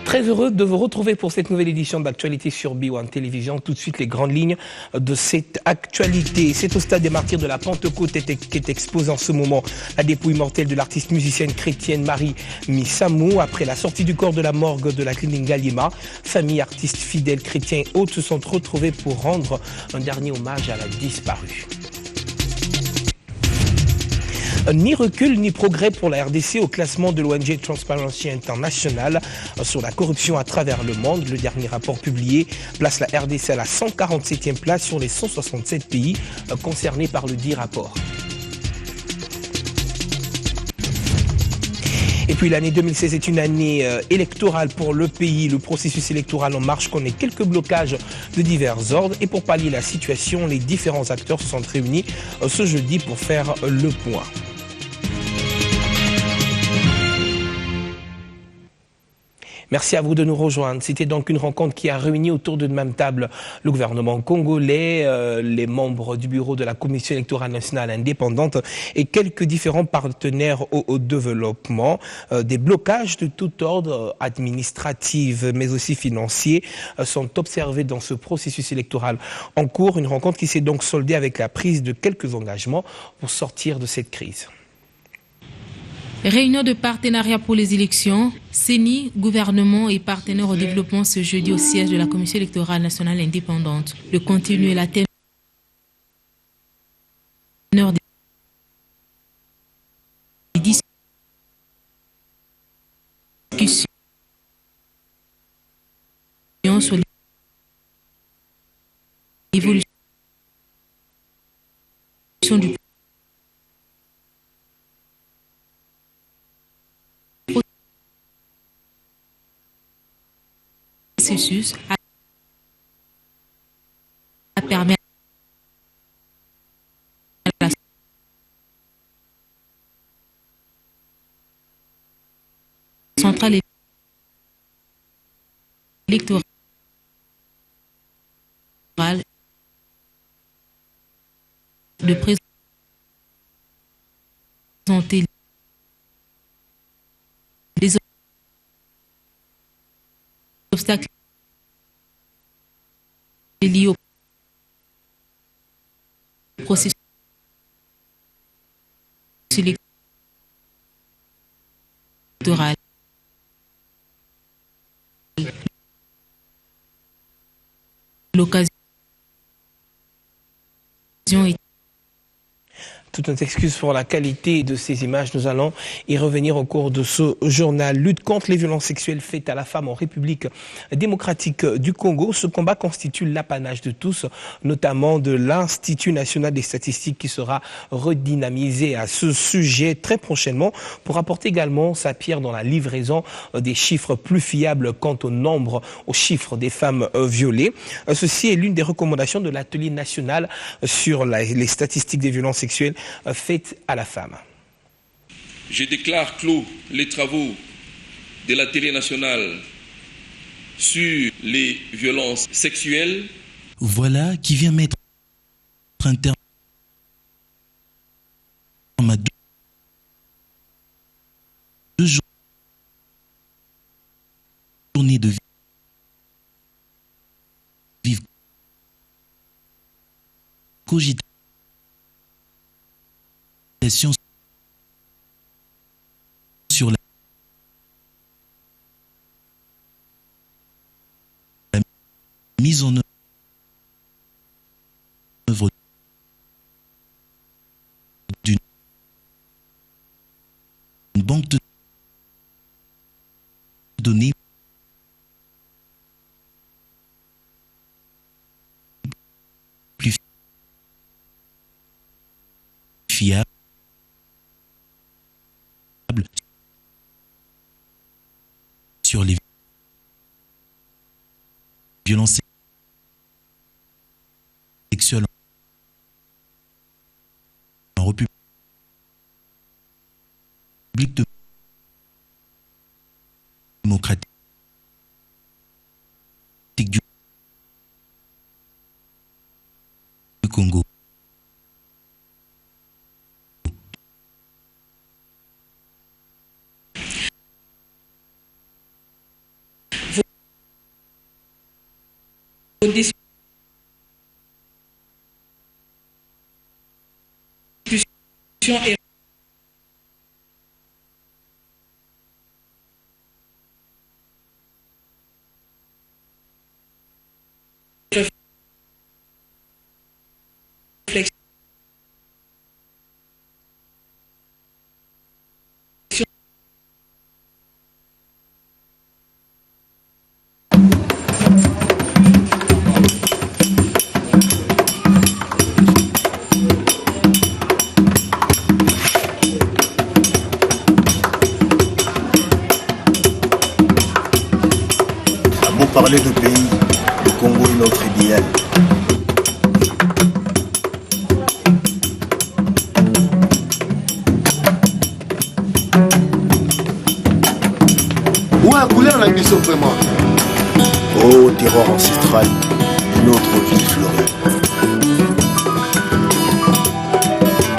Très heureux de vous retrouver pour cette nouvelle édition d'actualité sur B1 Télévision. Tout de suite, les grandes lignes de cette actualité. C'est au stade des martyrs de la Pentecôte qu'est exposée en ce moment la dépouille mortelle de l'artiste musicienne chrétienne Marie Missamou. Après la sortie du corps de la morgue de la clinique Galliema, famille, artistes fidèles, chrétiens et autres se sont retrouvés pour rendre un dernier hommage à la disparue. Ni recul ni progrès pour la RDC au classement de l'ONG Transparency International sur la corruption à travers le monde. Le dernier rapport publié place la RDC à la 147e place sur les 167 pays concernés par le dit rapport. Et puis l'année 2016 est une année électorale pour le pays. Le processus électoral en marche connaît quelques blocages de divers ordres. Et pour pallier la situation, les différents acteurs se sont réunis ce jeudi pour faire le point. Merci à vous de nous rejoindre. C'était donc une rencontre qui a réuni autour d'une même table le gouvernement congolais, les membres du bureau de la Commission électorale nationale indépendante et quelques différents partenaires au développement. Des blocages de tout ordre, administratifs mais aussi financiers, sont observés dans ce processus électoral en cours. Une rencontre qui s'est donc soldée avec la prise de quelques engagements pour sortir de cette crise. Réunion de partenariat pour les élections, CENI, gouvernement et partenaires au développement ce jeudi au siège de la Commission électorale nationale indépendante. Le contenu et la teneur des discussions sur l'évolution du processus a permis à la centrale électorale de présenter les obstacles liés au processus électoral. L'occasion est Toutes nos excuses pour la qualité de ces images. Nous allons y revenir au cours de ce journal. Lutte contre les violences sexuelles faites à la femme en République démocratique du Congo. Ce combat constitue l'apanage de tous, notamment de l'Institut national des statistiques qui sera redynamisé à ce sujet très prochainement pour apporter également sa pierre dans la livraison des chiffres plus fiables quant au nombre, aux chiffres des femmes violées. Ceci est l'une des recommandations de l'atelier national sur les statistiques des violences sexuelles faites à la femme. Je déclare clos les travaux de l'atelier national sur les violences sexuelles. Voilà qui vient mettre un terme à deux journées de vivre cogitation sur la mise en œuvre d'une banque de données plus fiable sur les violences sexuelles en République démocratique du Congo. et parler de pays, le Congo est notre idéal. Ouais, couleur la mission vraiment. Oh, terreur ancestrale, notre vie fleurie.